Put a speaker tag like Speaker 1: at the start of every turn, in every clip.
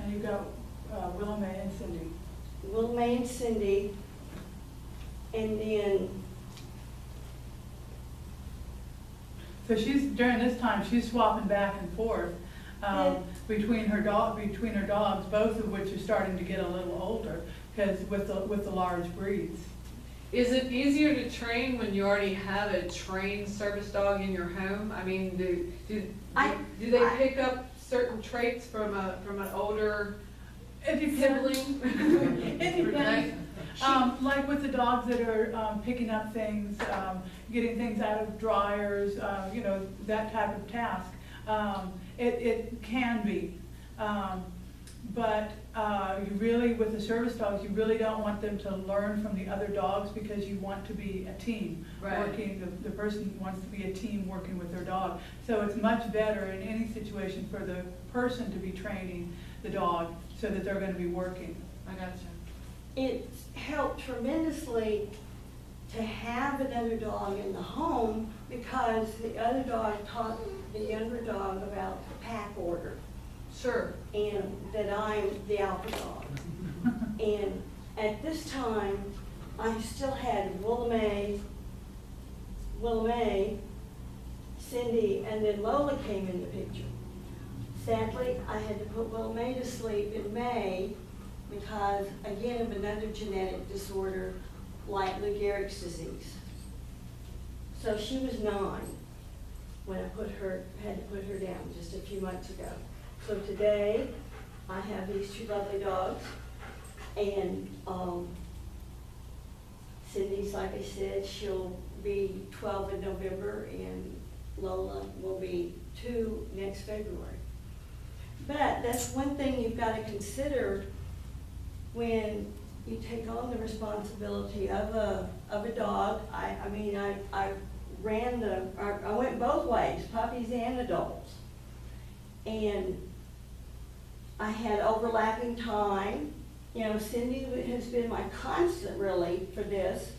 Speaker 1: And you've got Willow Mae and Cindy.
Speaker 2: Willow Mae and Cindy, and then
Speaker 1: So during this time, she's swapping back and forth
Speaker 2: Yeah.
Speaker 1: between her dogs, both of which are starting to get a little older, because with the large breeds.
Speaker 3: Is it easier to train when you already have a trained service dog in your home? I mean, do they pick up certain traits from an older
Speaker 1: It depends.
Speaker 3: sibling?
Speaker 1: It depends. Like with the dogs that are picking up things, getting things out of dryers, you know, that type of task. It can be. But you really, with the service dogs, you really don't want them to learn from the other dogs, because you want to be a team.
Speaker 3: Right.
Speaker 1: Working, the person wants to be a team working with their dog. So it's much better in any situation for the person to be training the dog so that they're going to be working.
Speaker 3: I gotcha.
Speaker 2: it's helped tremendously to have another dog in the home, because the other dog taught the younger dog about the pack order,
Speaker 3: Sure.
Speaker 2: and that I'm the alpha dog. And at this time, I still had Willow Mae, Cindy, and then Lola came in the picture. Sadly, I had to put Willow Mae to sleep in May because, again, of another genetic disorder like Lou Gehrig's disease. So she was 9 when I had to put her down just a few months ago. So today, I have these 2 lovely dogs, and Cindy's, like I said, she'll be 12 in November, and Lola will be 2 next February. But that's one thing you've got to consider when you take on the responsibility of a dog. I went both ways, puppies and adults. And I had overlapping time. You know, Cindy has been my constant, really, for this.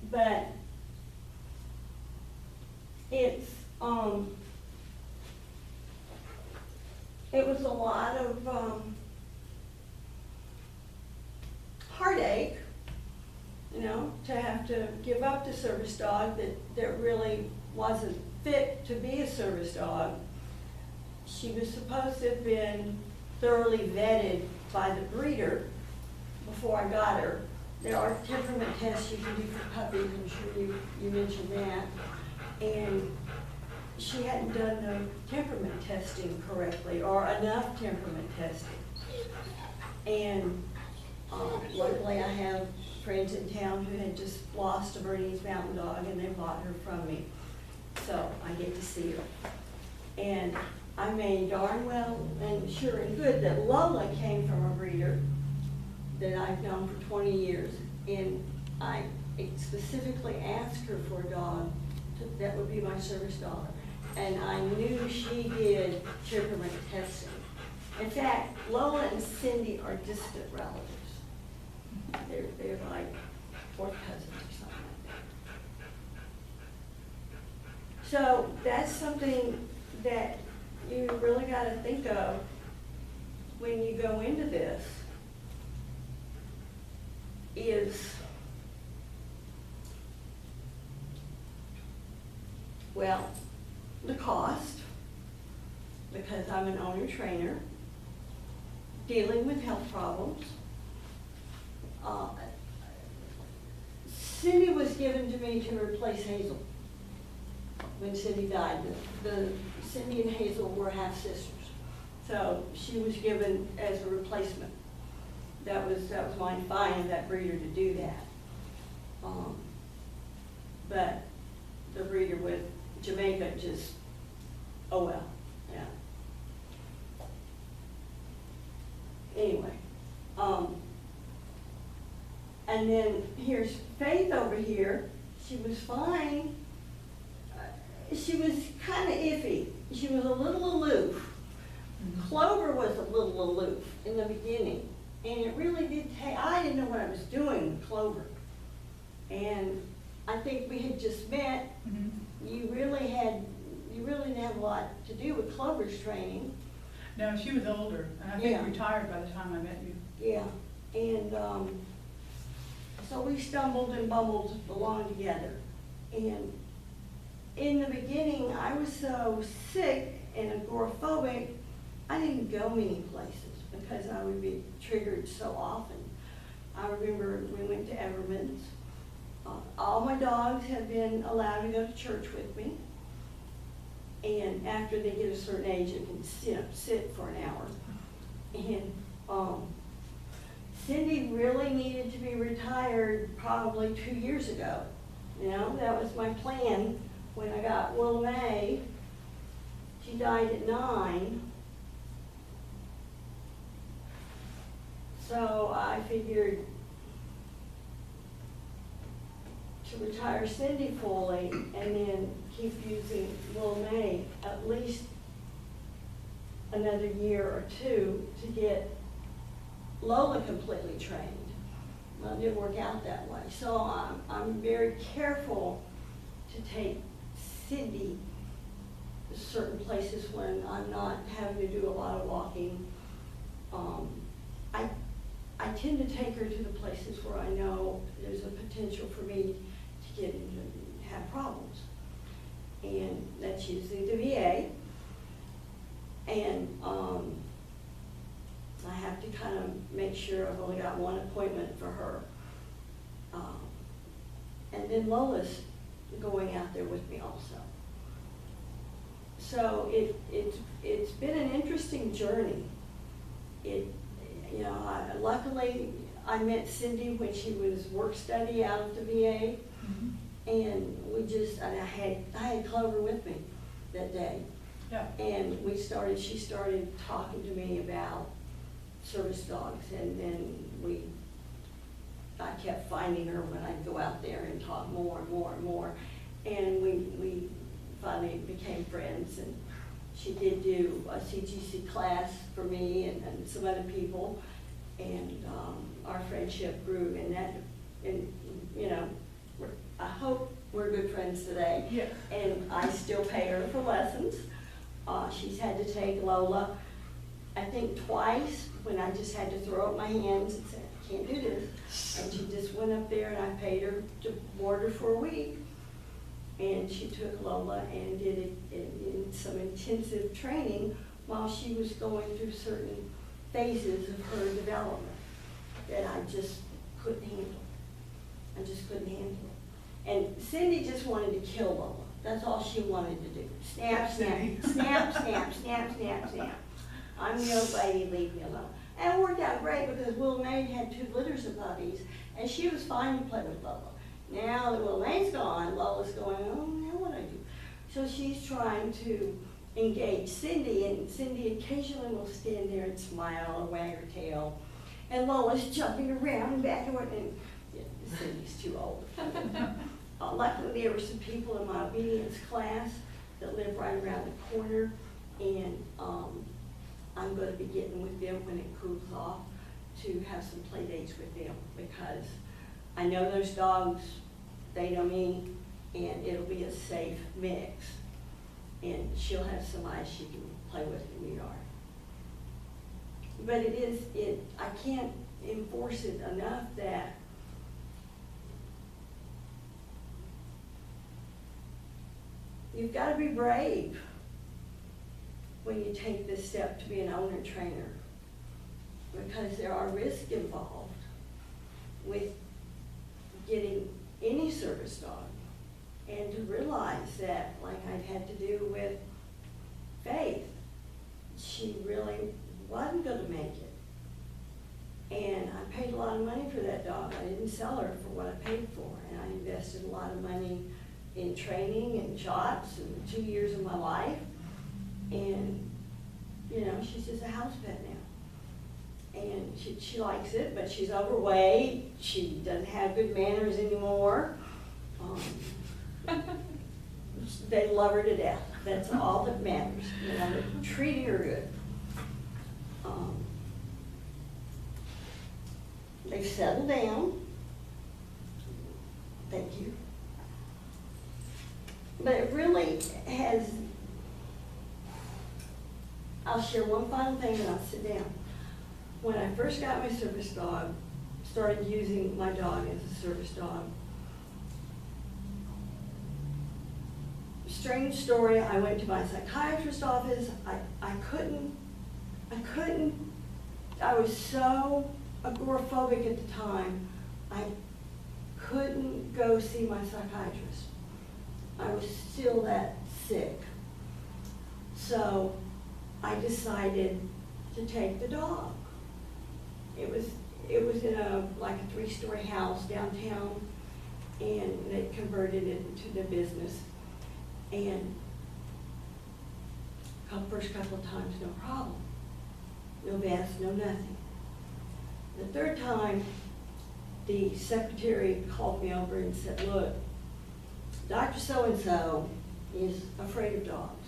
Speaker 2: But it's, it was a lot of heartache, you know, to have to give up the service dog that really wasn't fit to be a service dog. She was supposed to have been thoroughly vetted by the breeder before I got her. There are temperament tests you can do for puppies, I'm sure you mentioned that. And she hadn't done the temperament testing correctly, or enough temperament testing. And luckily I have friends in town who had just lost a Bernese Mountain Dog, and they bought her from me. So I get to see her. And I made darn well and sure and good that Lola came from a breeder that I've known for 20 years. And I specifically asked her for a dog that would be my service dog. And I knew she did temperament testing. In fact, Lola and Cindy are distant relatives. They're like 4th cousins or something like that. So that's something that you really got to think of when you go into this, is, well, the cost, because I'm an owner trainer, dealing with health problems. Cindy was given to me to replace Hazel when Cindy died. Cindy and Hazel were half sisters, so she was given as a replacement. That was my fine of that breeder to do that. But the breeder with Jamaica just, oh well, yeah. Anyway, and then here's Faith over here. She was fine. She was kind of iffy. She was a little aloof.
Speaker 1: Mm-hmm.
Speaker 2: Clover was a little aloof in the beginning, and it really did take, I didn't know what I was doing with Clover. And I think we had just met.
Speaker 1: Mm-hmm.
Speaker 2: You really didn't have a lot to do with Clover's training.
Speaker 1: No, she was older, and I think
Speaker 2: Yeah.
Speaker 1: retired by the time I met you.
Speaker 2: Yeah, and, so we stumbled and bumbled along together. And in the beginning, I was so sick and agoraphobic, I didn't go many places because I would be triggered so often. I remember we went to Everman's. All my dogs have been allowed to go to church with me. And after they get a certain age, you can sit for an hour. And Cindy really needed to be retired probably 2 years ago. You know, that was my plan when I got Willow May. She died at 9. So I figured to retire Cindy fully and then keep using Willow May at least another year or two to get Lola completely trained. Well, it didn't work out that way. So I'm very careful to take Cindy to certain places when I'm not having to do a lot of walking. I tend to take her to the places where I know there's a potential for me to get into, have problems. And that's usually the VA. And I have to kind of make sure I've only got one appointment for her. And then Lola's going out there with me also. So it's been an interesting journey. Luckily I met Cindy when she was work study out of the VA, and I had Clover with me that day.
Speaker 1: Yeah.
Speaker 2: And she started talking to me about service dogs, and then I kept finding her when I'd go out there and talk more and more and more. And we finally became friends, and she did do a CGC class for me and some other people, and our friendship grew, I hope we're good friends today.
Speaker 1: Yes.
Speaker 2: And I still pay her for lessons. She's had to take Lola, I think twice, when I just had to throw up my hands and say, I can't do this. And she just went up there and I paid her to board her for a week. And she took Lola and did it in some intensive training while she was going through certain phases of her development that I just couldn't handle. I just couldn't handle it. And Cindy just wanted to kill Lola. That's all she wanted to do. Snap, snap, snap, snap, snap, snap, snap. I'm the old lady, leave me alone. And it worked out great because Willow May had 2 litters of puppies, and she was fine to play with Lola. Now that Willow May's gone, Lola's going, oh, now what do I do? So she's trying to engage Cindy, and Cindy occasionally will stand there and smile or wag her tail. And Lola's jumping around and back and forth, and Cindy's too old. Luckily, there were some people in my obedience class that live right around the corner, and I'm going to be getting with them when it cools off to have some play dates with them, because I know those dogs, they know me, and it'll be a safe mix. And she'll have somebody she can play with in the yard. But I can't enforce it enough that you've got to be brave when you take this step to be an owner trainer, because there are risks involved with getting any service dog. And to realize that, like I've had to do with Faith, she really wasn't going to make it. And I paid a lot of money for that dog. I didn't sell her for what I paid for, and I invested a lot of money in training and shots and 2 years of my life. And, she's just a house pet now. And she likes it, but she's overweight. She doesn't have good manners anymore. They love her to death. That's all that matters. Treating her good. They've settled down. Thank you. But it really has, I'll share one final thing and I'll sit down. When I first got my service dog, started using my dog as a service dog. Strange story, I went to my psychiatrist's office. I was so agoraphobic at the time, I couldn't go see my psychiatrist. I was still that sick. So I decided to take the dog. It was in like a 3-story house downtown, and they converted it into their business. And first couple of times, no problem. No vest, no nothing. The third time, the secretary called me over and said, look, Dr. So-and-so is afraid of dogs.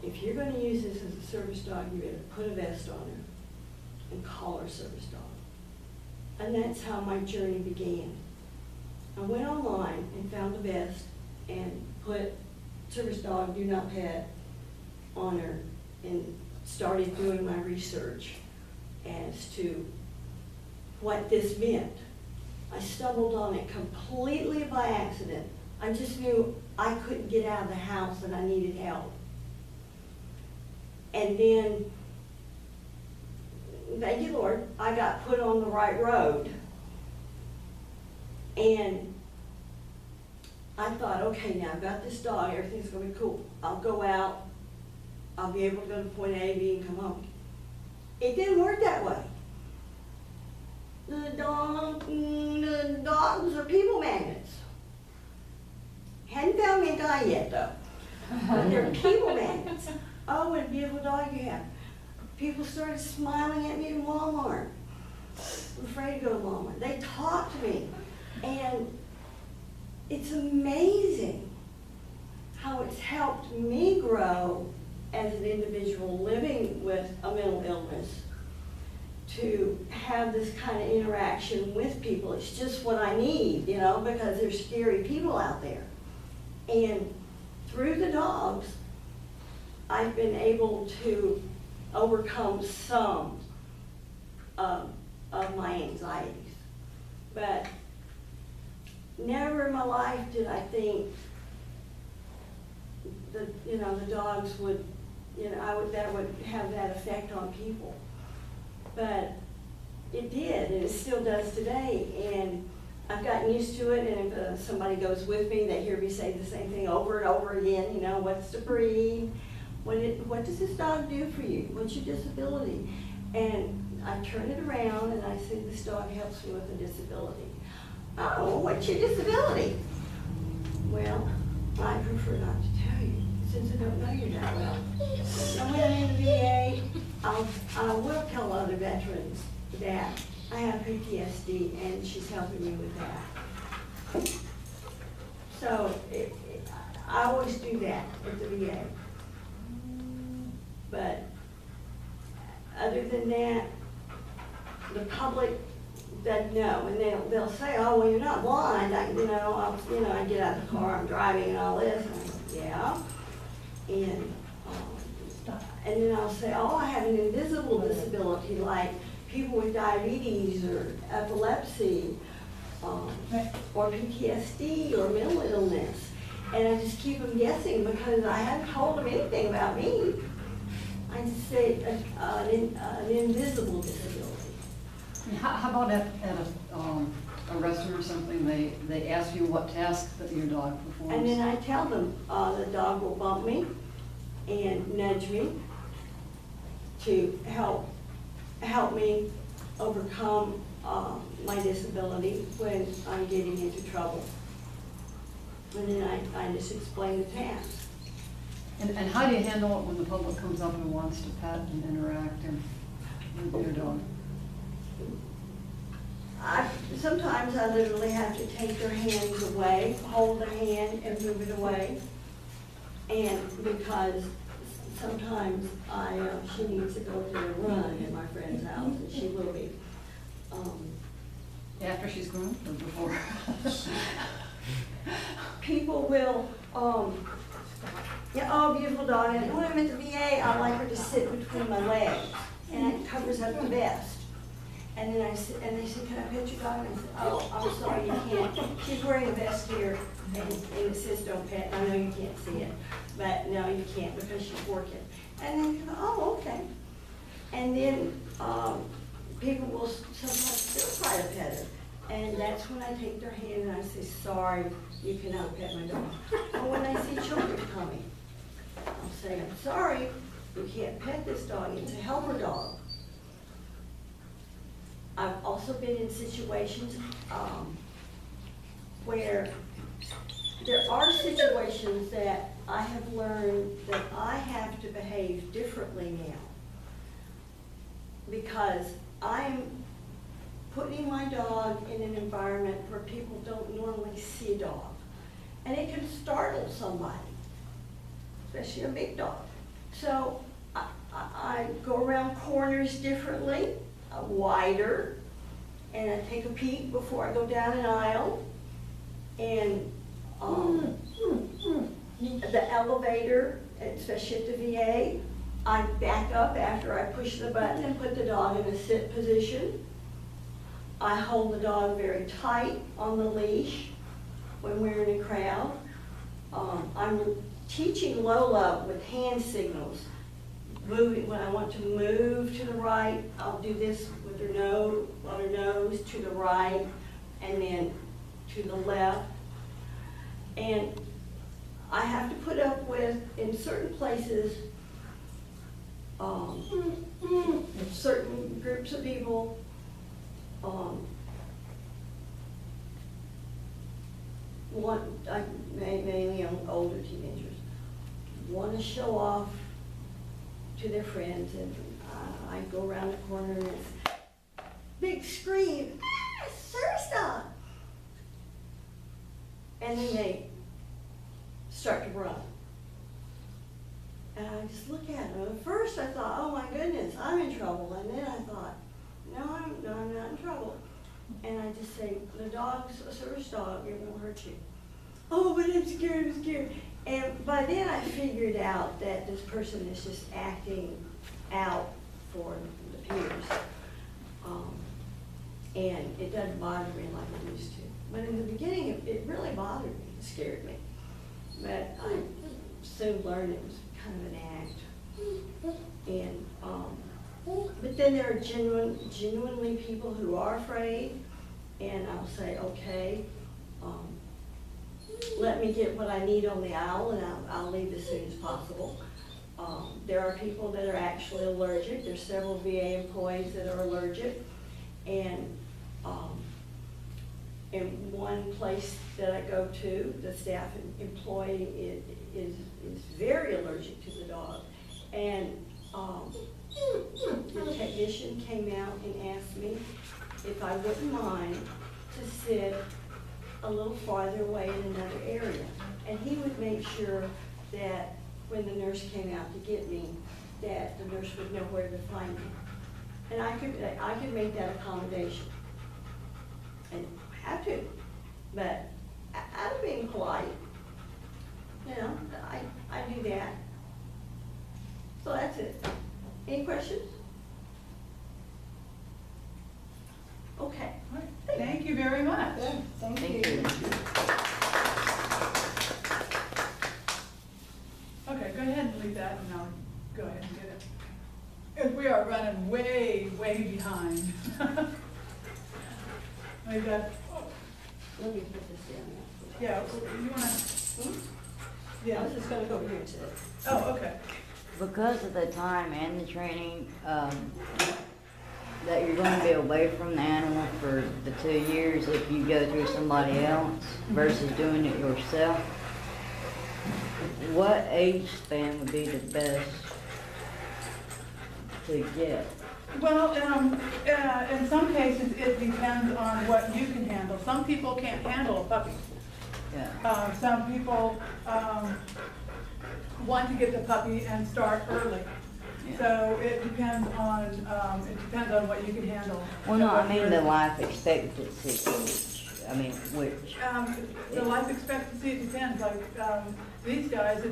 Speaker 2: If you're going to use this as a service dog, you better put a vest on her and call her service dog. And that's how my journey began. I went online and found a vest and put service dog, do not pet on her, and started doing my research as to what this meant. I stumbled on it completely by accident. I just knew I couldn't get out of the house and I needed help. And then, thank you, Lord, I got put on the right road. And I thought, okay, now I've got this dog, everything's gonna be cool. I'll go out, I'll be able to go to point A, B, and come home. It didn't work that way. The dogs are people magnets. Hadn't found me a guy yet, though. But they're people magnets. Oh, what a beautiful dog you have. People started smiling at me in Walmart. I'm afraid to go to Walmart. They talked to me. And it's amazing how it's helped me grow as an individual living with a mental illness, to have this kind of interaction with people. It's just what I need, you know, because there's scary people out there. And through the dogs, I've been able to overcome some of my anxieties. But never in my life did I think that, you know, the dogs would, you know, that would have that effect on people. But it did, and it still does today. And I've gotten used to it, and if somebody goes with me, they hear me say the same thing over and over again, you know, what's the breed? What does this dog do for you? What's your disability? And I turn it around and I say, this dog helps me with a disability. Oh, what's your disability? Well, I prefer not to tell you, since I don't know you that well. So when I'm in the VA, I will tell other veterans that I have PTSD, and she's helping me with that. So I always do that at the VA. But other than that, the public doesn't know, and they'll say, "Oh, well, you're not blind." I get out of the car, I'm driving, and all this. And I go, yeah, and then I'll say, "Oh, I have an invisible disability, like people with diabetes or epilepsy, or PTSD or mental illness," and I just keep them guessing because I haven't told them anything about me. I just say an invisible disability.
Speaker 4: How about at a restaurant or something, they ask you what task that your dog performs?
Speaker 2: And then I tell them the dog will bump me and nudge me to help me overcome my disability when I'm getting into trouble. And then I just explain the task.
Speaker 4: And how do you handle it when the public comes up and wants to pet and interact with your dog?
Speaker 2: Sometimes I literally have to take their hands away, hold their hand and move it away. And because sometimes she needs to go for a run at my friend's house, and she will be.
Speaker 4: After she's grown or before?
Speaker 2: People will Yeah, oh, beautiful dog. And when I'm at the VA, I like her to sit between my legs, and it covers up the vest. And then and they said, can I pet your dog? And I said, oh, I'm sorry, you can't. She's wearing a vest here, and it says don't pet. I know you can't see it, but no, you can't because she's working. And then you go, oh, okay. And then people will sometimes still try to pet her. And that's when I take their hand and I say, sorry, you cannot pet my dog. Or when I see children coming, I'll say, I'm sorry, you can't pet this dog, it's a helper dog. I've also been in situations where there are situations that I have learned that I have to behave differently now because I'm putting my dog in an environment where people don't normally see a dog. And it can startle somebody, especially a big dog. So I go around corners differently, wider, and I take a peek before I go down an aisle. And the elevator, especially at the VA, I back up after I push the button and put the dog in a sit position. I hold the dog very tight on the leash when we're in a crowd. I'm teaching Lola with hand signals. Moving, when I want to move to the right, I'll do this with her nose to the right and then to the left. And I have to put up with, in certain places, certain groups of people, mainly young, older teenagers, want to show off to their friends, and I go around the corner and it's big scream, ah, service dog! And then they start to run. And I just look at them. At first I thought, oh my goodness, I'm in trouble. And then I thought, no, I'm not in trouble. And I just say, the dog's a service dog, it won't hurt you. Oh, but I'm scared. And by then I figured out that this person is just acting out for the peers. And it doesn't bother me like it used to. But in the beginning, it really bothered me, it scared me. But I soon learned it was kind of an act. And, but then there are genuinely people who are afraid, and I'll say, okay, let me get what I need on the aisle, and I'll leave as soon as possible. There are people that are actually allergic. There's several VA employees that are allergic, and in one place that I go to, the staff employee is very allergic to the dog, and the technician came out and asked me if I wouldn't mind to sit a little farther away in another area. And he would make sure that when the nurse came out to get me, that the nurse would know where to find me. And I could make that accommodation. And I have to, but out of being polite, you know, I do that. So that's it. Any questions? Okay.
Speaker 1: All right. Thank you very much.
Speaker 2: Yeah, thank you.
Speaker 1: Okay, go ahead and leave that, and I'll go ahead and get it. Because we are running way behind. We've got,
Speaker 2: Let me put this down.
Speaker 1: yeah, you wanna,
Speaker 2: I
Speaker 1: yeah,
Speaker 2: was just gonna go over here and sit.
Speaker 1: oh, okay.
Speaker 5: Because of the time and the training, that you're going to be away from the animal for the 2 years if you go through somebody else versus doing it yourself, what age span would be the best to get?
Speaker 1: Well, in some cases, it depends on what you can handle. Some people can't handle a puppy.
Speaker 5: Yeah.
Speaker 1: Some people want to get the puppy and start early.
Speaker 5: Yeah.
Speaker 1: So it depends on what you can handle.
Speaker 5: Well, no, I mean the life expectancy age. I mean, which?
Speaker 1: The life expectancy, it depends. Like these guys,